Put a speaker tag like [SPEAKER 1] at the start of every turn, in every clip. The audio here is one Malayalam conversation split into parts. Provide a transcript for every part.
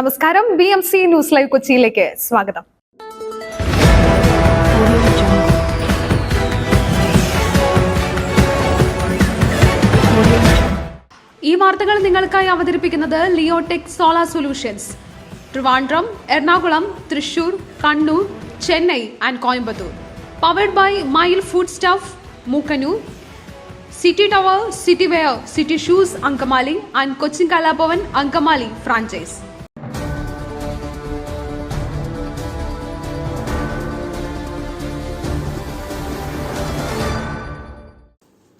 [SPEAKER 1] നമസ്കാരം. BMC ന്യൂസ് ലൈവ് കൊച്ചിയിലേക്ക് സ്വാഗതം. ഈ വാർത്തകൾ നിങ്ങൾക്കായി അവതരിപ്പിക്കുന്നത് Leotech solar solutions, Trivandrum, Ernakulam, Thrissur, Kannur, Chennai and Coimbatore. Powered by mile food stuff, Mookkannoor, city tower, city wear, city shoes, Angamaly and Cochin Kalabhavan Angamaly franchise.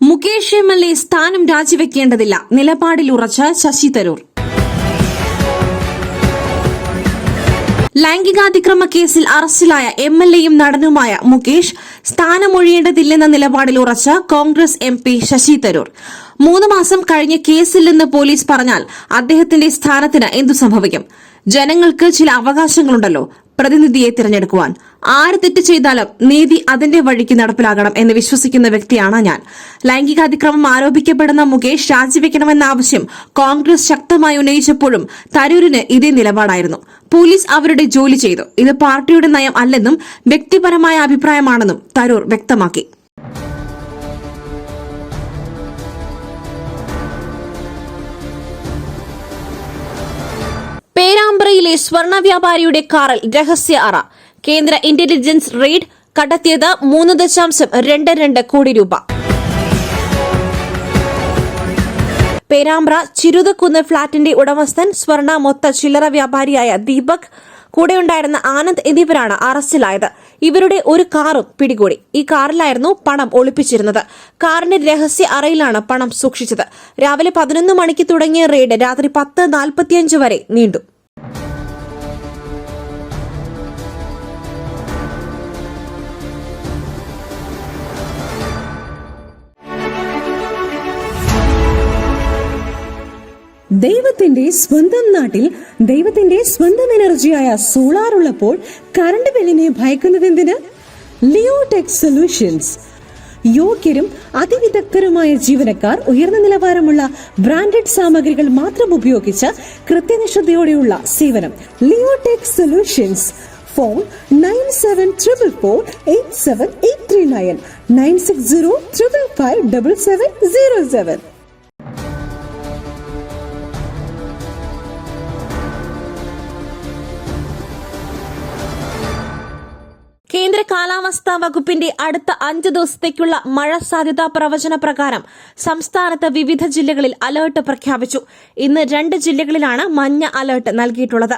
[SPEAKER 2] Mukesh MLA സ്ഥാനം രാജിവെക്കേണ്ടതില്ല, നിലപാടിൽ ഉറച്ച ശശി തരൂർ. ലൈംഗികാതിക്രമ കേസിൽ അറസ്റ്റിലായ MLAയും നടനുമായ മുകേഷ് സ്ഥാനമൊഴിയേണ്ടതില്ലെന്ന നിലപാടിൽ ഉറച്ച കോൺഗ്രസ് MP ശശി തരൂർ. 3 മാസം കഴിഞ്ഞ് കേസില്ലെന്ന് പോലീസ് പറഞ്ഞാൽ അദ്ദേഹത്തിന്റെ സ്ഥാനത്തിന് എന്തു സംഭവിക്കും? ജനങ്ങൾക്ക് ചില അവകാശങ്ങളുണ്ടല്ലോ, പ്രതിനിധിയെ തിരഞ്ഞെടുക്കുവാൻ. ആര് തെറ്റ് ചെയ്താലും നീതി അതിന്റെ വഴിക്ക് നടപ്പിലാകണം എന്ന് വിശ്വസിക്കുന്ന വ്യക്തിയാണ് ഞാൻ. ലൈംഗികാതിക്രമം ആരോപിക്കപ്പെടുന്ന മുകേഷ് രാജിവെക്കണമെന്ന ആവശ്യം കോൺഗ്രസ് ശക്തമായി ഉന്നയിച്ചപ്പോഴും തരൂരിന് ഇതേ നിലപാടായിരുന്നു. പോലീസ് അവരുടെ ജോലി ചെയ്തു. ഇത് പാർട്ടിയുടെ നയം അല്ലെന്നും വ്യക്തിപരമായ അഭിപ്രായമാണെന്നും തരൂർ വ്യക്തമാക്കി. പേരാമ്പ്രയിലെ സ്വർണ്ണ വ്യാപാരിയുടെ കാറിൽ രഹസ്യ അറ. കേന്ദ്ര ഇന്റലിജൻസ് റെയ്ഡ്, കണ്ടെത്തിയത് 3.22 കോടി രൂപ. പേരാമ്പ്ര ചിരുതക്കുന്ന് ഫ്ളാറ്റിന്റെ ഉടമസ്ഥൻ, സ്വർണ്ണ മൊത്ത ചില്ലറ വ്യാപാരിയായ ദീപക്, കൂടെയുണ്ടായിരുന്ന ആനന്ദ് എന്നിവരാണ് അറസ്റ്റിലായത്. ഇവരുടെ ഒരു കാറും പിടികൂടി. ഈ കാറിലായിരുന്നു പണം ഒളിപ്പിച്ചിരുന്നത്. കാറിന്റെ രഹസ്യ അറയിലാണ് പണം സൂക്ഷിച്ചത്. രാവിലെ 11 മണിക്ക് തുടങ്ങിയ റെയ്ഡ് രാത്രി 10:45 വരെ നീണ്ടു.
[SPEAKER 3] ദൈവത്തിന്റെ സ്വന്തം നാട്ടിൽ ദൈവത്തിന്റെ സ്വന്തം എനർജിയായ സോളാർ ഉള്ളപ്പോൾ കറണ്ട് ബില്ലിനെ ഭയക്കുന്നതെന്തിന്? Leotech solutions. യോഗ്യരും അതിവിദഗ്ധരുമായ ജീവനക്കാർ, ഉയർന്ന നിലവാരമുള്ള ബ്രാൻഡഡ് സാമഗ്രികൾ മാത്രം ഉപയോഗിച്ച് കൃത്യനിഷ്ഠതയോടെയുള്ള സേവനം. Leotech solutions. ഫോൺ 9744487839 9605557707.
[SPEAKER 2] കേന്ദ്ര കാലാവസ്ഥാ വകുപ്പിന്റെ അടുത്ത 5 ദിവസത്തേക്കുള്ള മഴ സാധ്യതാ പ്രവചന പ്രകാരം സംസ്ഥാനത്ത് വിവിധ ജില്ലകളിൽ അലർട്ട് പ്രഖ്യാപിച്ചു. ഇന്ന് 2 ജില്ലകളിലാണ് മഞ്ഞ അലർട്ട് നൽകിയിട്ടുള്ളത്.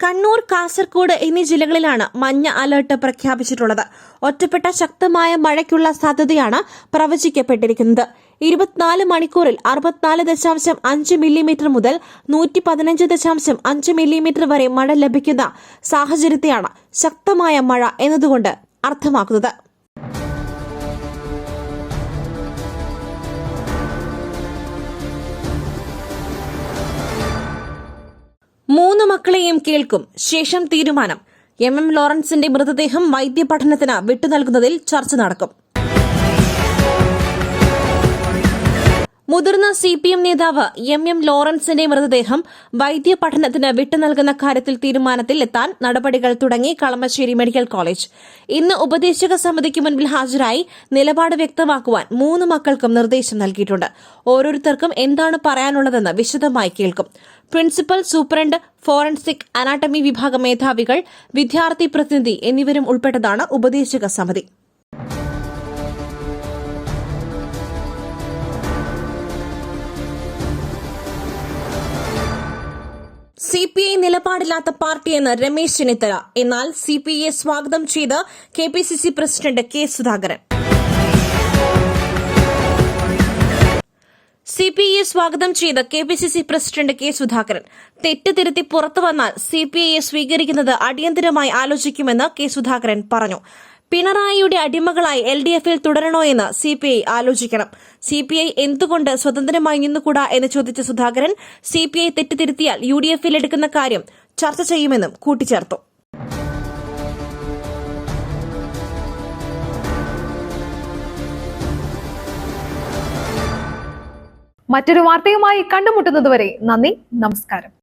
[SPEAKER 2] കണ്ണൂർ, കാസർഗോഡ് എന്നീ ജില്ലകളിലാണ് മഞ്ഞ അലർട്ട് പ്രഖ്യാപിച്ചിട്ടുള്ളത്. ഒറ്റപ്പെട്ട ശക്തമായ മഴയ്ക്കുള്ള സാധ്യതയാണ് പ്രവചിക്കപ്പെട്ടിരിക്കുന്നത്. 24 മണിക്കൂറിൽ 64.5 മില്ലിമീറ്റർ മുതൽ 115.5 മില്ലിമീറ്റർ വരെ മഴ ലഭിക്കുന്ന സാഹചര്യത്തെയാണ് ശക്തമായ മഴ എന്നതുകൊണ്ട് അർത്ഥമാക്കുന്നത്. മൂന്ന് മക്കളെയും കേൾക്കും, ശേഷം തീരുമാനം. MM ലോറൻസിന്റെ മൃതദേഹം വൈദ്യപഠനത്തിന് വിട്ടുനൽകുന്നതിൽ ചർച്ച നടക്കും. മുതിർന്ന CPM നേതാവ് MM ലോറൻസിന്റെ മൃതദേഹം വൈദ്യപഠനത്തിന് വിട്ടുനൽകുന്ന കാര്യത്തിൽ തീരുമാനത്തിൽ എത്താൻ നടപടികൾ തുടങ്ങി കളമശ്ശേരി മെഡിക്കൽ കോളേജ്. ഇന്ന് ഉപദേശക സമിതിക്ക് മുൻപിൽ ഹാജരായി നിലപാട് വ്യക്തമാക്കുവാൻ 3 മക്കൾക്കും നിർദ്ദേശം നൽകിയിട്ടുണ്ട്. ഓരോരുത്തർക്കും എന്താണ് പറയാനുള്ളതെന്ന് വിശദമായി കേൾക്കും. പ്രിൻസിപ്പൽ സൂപ്രണ്ട്, ഫോറൻസിക് അനാട്ടമി വിഭാഗ മേധാവികൾ, വിദ്യാർത്ഥി പ്രതിനിധി എന്നിവരും ഉൾപ്പെട്ടതാണ് ഉപദേശക സമിതി. CPI നിലപാടില്ലാത്ത പാർട്ടിയെന്ന് രമേശ് ചെന്നിത്തല. എന്നാൽ CPIയെ സ്വാഗതം ചെയ്ത് KPCC പ്രസിഡന്റ് K സുധാകരൻ. CPIയെ സ്വാഗതം ചെയ്ത് KPCC പ്രസിഡന്റ് K സുധാകരൻ. തെറ്റ് തിരുത്തി പുറത്തു വന്നാൽ CPIയെ സ്വീകരിക്കുന്നത് അടിയന്തരമായി ആലോചിക്കുമെന്ന് K സുധാകരൻ പറഞ്ഞു. പിണറായിയുടെ അടിമകളായി LDFൽ തുടരണോ എന്ന് CPI ആലോചിക്കണം. CPI എന്തുകൊണ്ട് സ്വതന്ത്രമായി നിന്നുകൂടാ എന്ന് ചോദിച്ച സുധാകരൻ, CPI തെറ്റുതിരുത്തിയാൽ UDFൽ എടുക്കുന്ന കാര്യം ചർച്ച ചെയ്യുമെന്നും കൂട്ടിച്ചേർത്തു.
[SPEAKER 1] മറ്റൊരു വാർത്തയുമായി കണ്ടുമുട്ടുന്നതുവരെ നന്ദി, നമസ്കാരം.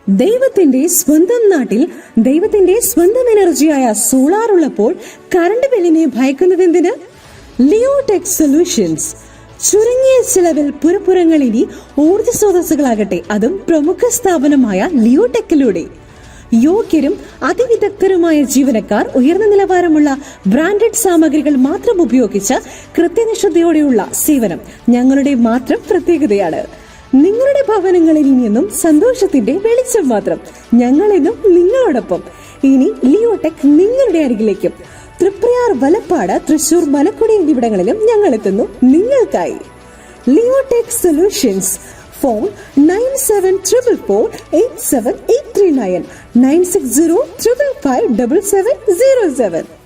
[SPEAKER 3] ദൈവത്തിന്റെ സ്വന്തം നാട്ടിൽ ദൈവത്തിന്റെ സ്വന്തം എനർജിയായ സോളാർ ഉള്ളപ്പോൾ കറണ്ട് ബില്ലിനെ ഭയക്കുന്നതെന്തിന്? Leotech solutions. ചുരുങ്ങിയ ചിലവിൽ പുരപ്പുറങ്ങൾ ഇനി ഊർജ്ജ സ്രോതസ്സുകളാകട്ടെ, അതും പ്രമുഖ സ്ഥാപനമായ ലിയോടെക്കിലൂടെ. യോഗ്യരും അതിവിദഗ്ധരുമായ ജീവനക്കാർ, ഉയർന്ന നിലവാരമുള്ള ബ്രാൻഡഡ് സാമഗ്രികൾ മാത്രം ഉപയോഗിച്ച് കൃത്യനിഷ്ഠതയോടെയുള്ള സേവനം ഞങ്ങളുടെ മാത്രം പ്രത്യേകതയാണ്. നിങ്ങളുടെ ഭവനങ്ങളിൽ നിന്നും സന്തോഷത്തിന്റെ വെളിച്ചം മാത്രം. ഞങ്ങളെന്നും നിങ്ങളോടൊപ്പം. ഇനി ലിയോടെക് നിങ്ങളുടെ അരികിലേക്കും. തൃപ്രയാർ, വലപ്പാട്, തൃശൂർ, മലക്കുടി എന്നിവിടങ്ങളിലും ഞങ്ങൾ എത്തുന്നു നിങ്ങൾക്കായി. Leotech solutions. ഫോൺ 9744487839 96055577707.